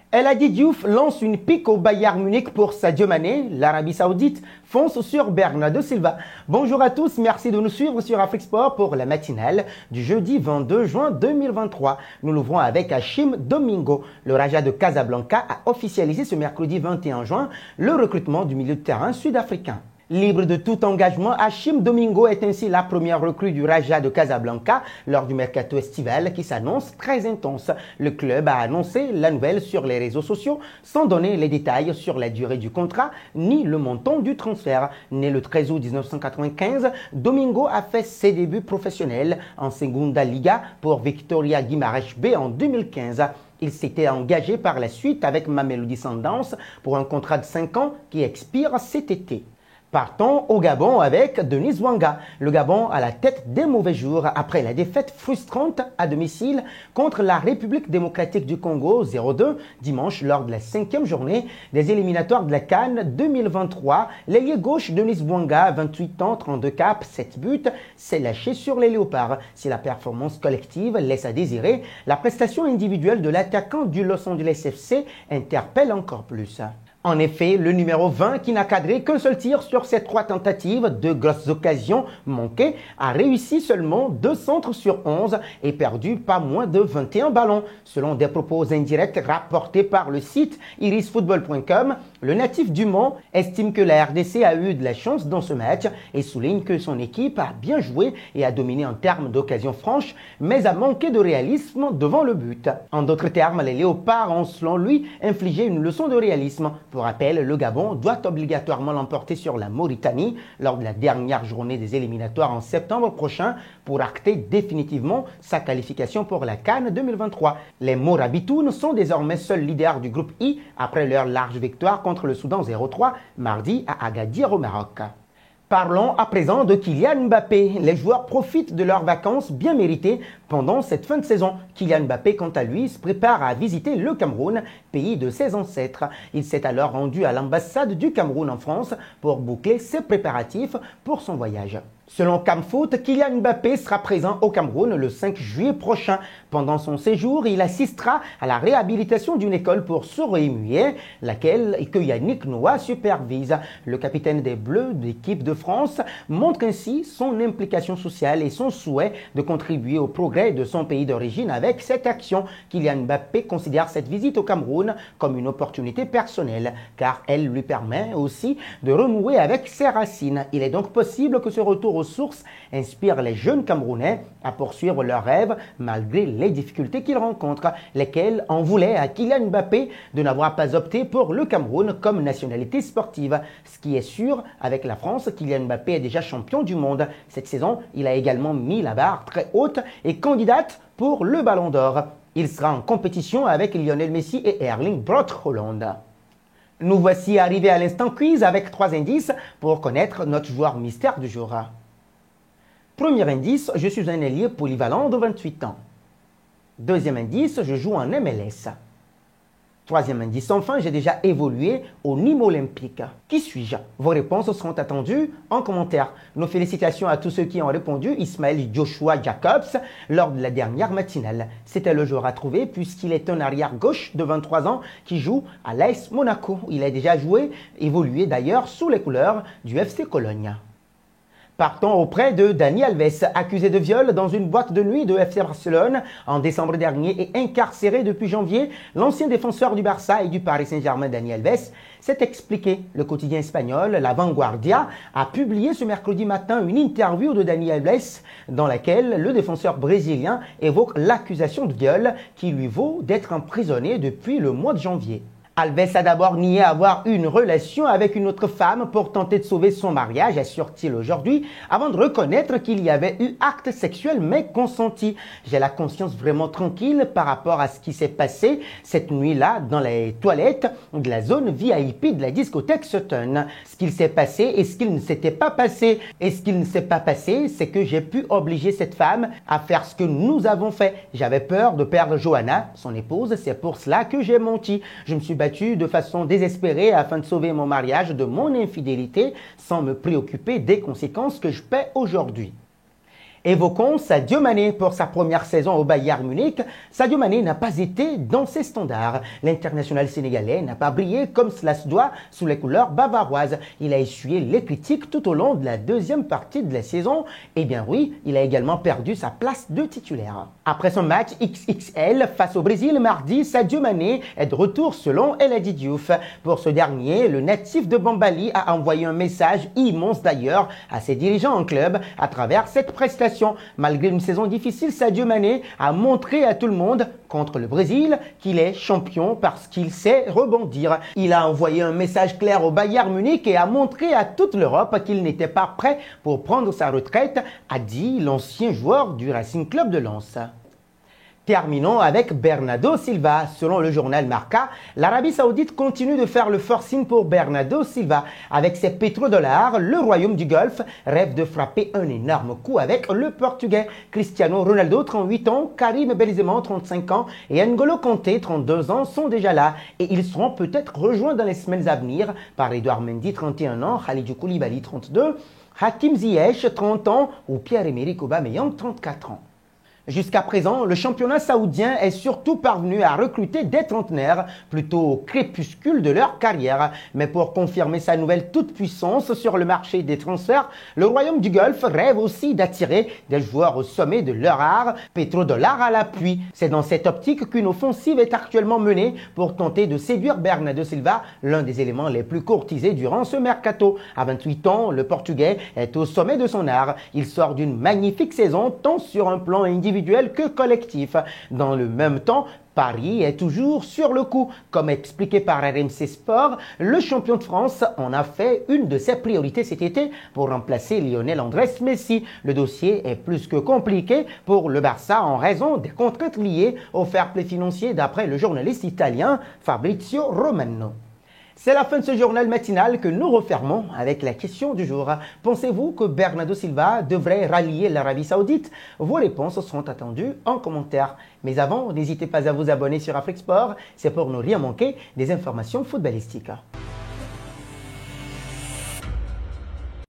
El Hadji Diouf lance une pique au Bayern Munich pour Sadio Mané. L'Arabie Saoudite fonce sur Bernardo Silva. Bonjour à tous, merci de nous suivre sur Afrique Sport pour la matinale du jeudi 22 juin 2023. Nous l'ouvrons avec Hachim Domingo. Le Raja de Casablanca a officialisé ce mercredi 21 juin le recrutement du milieu de terrain sud-africain. Libre de tout engagement, Hachim Domingo est ainsi la première recrue du Raja de Casablanca lors du mercato estival qui s'annonce très intense. Le club a annoncé la nouvelle sur les réseaux sociaux sans donner les détails sur la durée du contrat ni le montant du transfert. Né le 13 août 1995, Domingo a fait ses débuts professionnels en Segunda Liga pour Victoria Guimarães B en 2015. Il s'était engagé par la suite avec Mamelodi Sundowns pour un contrat de 5 ans qui expire cet été. Partons au Gabon avec Denis Wanga. Le Gabon a la tête des mauvais jours après la défaite frustrante à domicile contre la République démocratique du Congo 0-2 dimanche lors de la 5e journée des éliminatoires de la CAN 2023. L'ailier gauche Denis Wanga, 28 ans, 32 caps, 7 buts, s'est lâché sur les Léopards. Si la performance collective laisse à désirer, la prestation individuelle de l'attaquant du Los Angeles FC interpelle encore plus. En effet, le numéro 20, qui n'a cadré qu'un seul tir sur ses 3 tentatives, 2 grosses occasions manquées, a réussi seulement 2 centres sur 11 et perdu pas moins de 21 ballons. Selon des propos indirects rapportés par le site irisfootball.com, le natif du Mans estime que la RDC a eu de la chance dans ce match et souligne que son équipe a bien joué et a dominé en termes d'occasions franches, mais a manqué de réalisme devant le but. En d'autres termes, les Léopards ont, selon lui, infligé une leçon de réalisme. Pour rappel, le Gabon doit obligatoirement l'emporter sur la Mauritanie lors de la dernière journée des éliminatoires en septembre prochain pour acter définitivement sa qualification pour la CAN 2023. Les Morabitounes sont désormais seuls leaders du groupe I après leur large victoire contre le Soudan 0-3 mardi à Agadir au Maroc. Parlons à présent de Kylian Mbappé. Les joueurs profitent de leurs vacances bien méritées pendant cette fin de saison. Kylian Mbappé, quant à lui, se prépare à visiter le Cameroun, pays de ses ancêtres. Il s'est alors rendu à l'ambassade du Cameroun en France pour boucler ses préparatifs pour son voyage. Selon Camfoot, Kylian Mbappé sera présent au Cameroun le 5 juillet prochain. Pendant son séjour, il assistera à la réhabilitation d'une école pour sourds et muets, laquelle que Yannick Noah supervise. Le capitaine des Bleus d'équipe de France montre ainsi son implication sociale et son souhait de contribuer au progrès de son pays d'origine avec cette action. Kylian Mbappé considère cette visite au Cameroun comme une opportunité personnelle, car elle lui permet aussi de renouer avec ses racines. Il est donc possible que ce retour aux sources inspire les jeunes Camerounais à poursuivre leurs rêves malgré les difficultés qu'ils rencontrent, lesquelles en voulaient à Kylian Mbappé de n'avoir pas opté pour le Cameroun comme nationalité sportive. Ce qui est sûr, avec la France, Kylian Mbappé est déjà champion du monde. Cette saison, il a également mis la barre très haute et candidate pour le Ballon d'Or. Il sera en compétition avec Lionel Messi et Erling Braut Haaland. Nous voici arrivés à l'instant quiz avec 3 indices pour connaître notre joueur mystère du jour. Premier indice, je suis un ailier polyvalent de 28 ans. Deuxième indice, je joue en MLS. Troisième indice, enfin, j'ai déjà évolué au Nîmes Olympique. Qui suis-je? Vos réponses seront attendues en commentaire. Nos félicitations à tous ceux qui ont répondu, Ismaël Joshua Jacobs, lors de la dernière matinale. C'était le joueur à trouver puisqu'il est un arrière-gauche de 23 ans qui joue à l'AS Monaco. Il a déjà évolué d'ailleurs sous les couleurs du FC Cologne. Partons auprès de Dani Alves, accusé de viol dans une boîte de nuit de FC Barcelone en décembre dernier et incarcéré depuis janvier. L'ancien défenseur du Barça et du Paris Saint-Germain, Dani Alves, s'est expliqué. Le quotidien espagnol, La Vanguardia, a publié ce mercredi matin une interview de Dani Alves dans laquelle le défenseur brésilien évoque l'accusation de viol qui lui vaut d'être emprisonné depuis le mois de janvier. Alves a d'abord nié avoir eu une relation avec une autre femme pour tenter de sauver son mariage, assure-t-il aujourd'hui, avant de reconnaître qu'il y avait eu acte sexuel mais consenti. J'ai la conscience vraiment tranquille par rapport à ce qui s'est passé cette nuit-là dans les toilettes de la zone VIP de la discothèque Sutton. Ce qu'il s'est passé et ce qu'il ne s'était pas passé. Et ce qu'il ne s'est pas passé, c'est que j'ai pu obliger cette femme à faire ce que nous avons fait. J'avais peur de perdre Johanna, son épouse, c'est pour cela que j'ai menti. Je me suis battu de façon désespérée afin de sauver mon mariage de mon infidélité sans me préoccuper des conséquences que je paie aujourd'hui. Évoquons Sadio Mané pour sa première saison au Bayern Munich. Sadio Mané n'a pas été dans ses standards. L'international sénégalais n'a pas brillé comme cela se doit sous les couleurs bavaroises. Il a essuyé les critiques tout au long de la deuxième partie de la saison. Eh bien oui, il a également perdu sa place de titulaire. Après son match XXL face au Brésil mardi, Sadio Mané est de retour selon El Hadji Diouf. Pour ce dernier, le natif de Bambali a envoyé un message immense d'ailleurs à ses dirigeants en club à travers cette prestation. Malgré une saison difficile, Sadio Mané a montré à tout le monde contre le Brésil qu'il est champion parce qu'il sait rebondir. Il a envoyé un message clair au Bayern Munich et a montré à toute l'Europe qu'il n'était pas prêt pour prendre sa retraite, a dit l'ancien joueur du Racing Club de Lens. Terminons avec Bernardo Silva. Selon le journal Marca, l'Arabie Saoudite continue de faire le forcing pour Bernardo Silva. Avec ses pétrodollars, le royaume du Golfe rêve de frapper un énorme coup avec le Portugais. Cristiano Ronaldo, 38 ans, Karim Benzema, 35 ans et N'Golo Kanté, 32 ans, sont déjà là. Et ils seront peut-être rejoints dans les semaines à venir par Edouard Mendy, 31 ans, Khalidou Koulibaly, 32, Hakim Ziyech, 30 ans ou Pierre-Emerick Aubameyang, 34 ans. Jusqu'à présent, le championnat saoudien est surtout parvenu à recruter des trentenaires, plutôt au crépuscule de leur carrière. Mais pour confirmer sa nouvelle toute-puissance sur le marché des transferts, le royaume du Golfe rêve aussi d'attirer des joueurs au sommet de leur art, pétrodollars à l'appui. C'est dans cette optique qu'une offensive est actuellement menée pour tenter de séduire Bernardo Silva, l'un des éléments les plus courtisés durant ce mercato. À 28 ans, le Portugais est au sommet de son art. Il sort d'une magnifique saison, tant sur un plan individuel que collectif. Dans le même temps, Paris est toujours sur le coup. Comme expliqué par RMC Sport, le champion de France en a fait une de ses priorités cet été pour remplacer Lionel Andrés Messi. Le dossier est plus que compliqué pour le Barça en raison des contraintes liées au fair play financier d'après le journaliste italien Fabrizio Romano. C'est la fin de ce journal matinal que nous refermons avec la question du jour. Pensez-vous que Bernardo Silva devrait rallier l'Arabie Saoudite? Vos réponses seront attendues en commentaire. Mais avant, n'hésitez pas à vous abonner sur Afrique Sport, c'est pour ne rien manquer des informations footballistiques.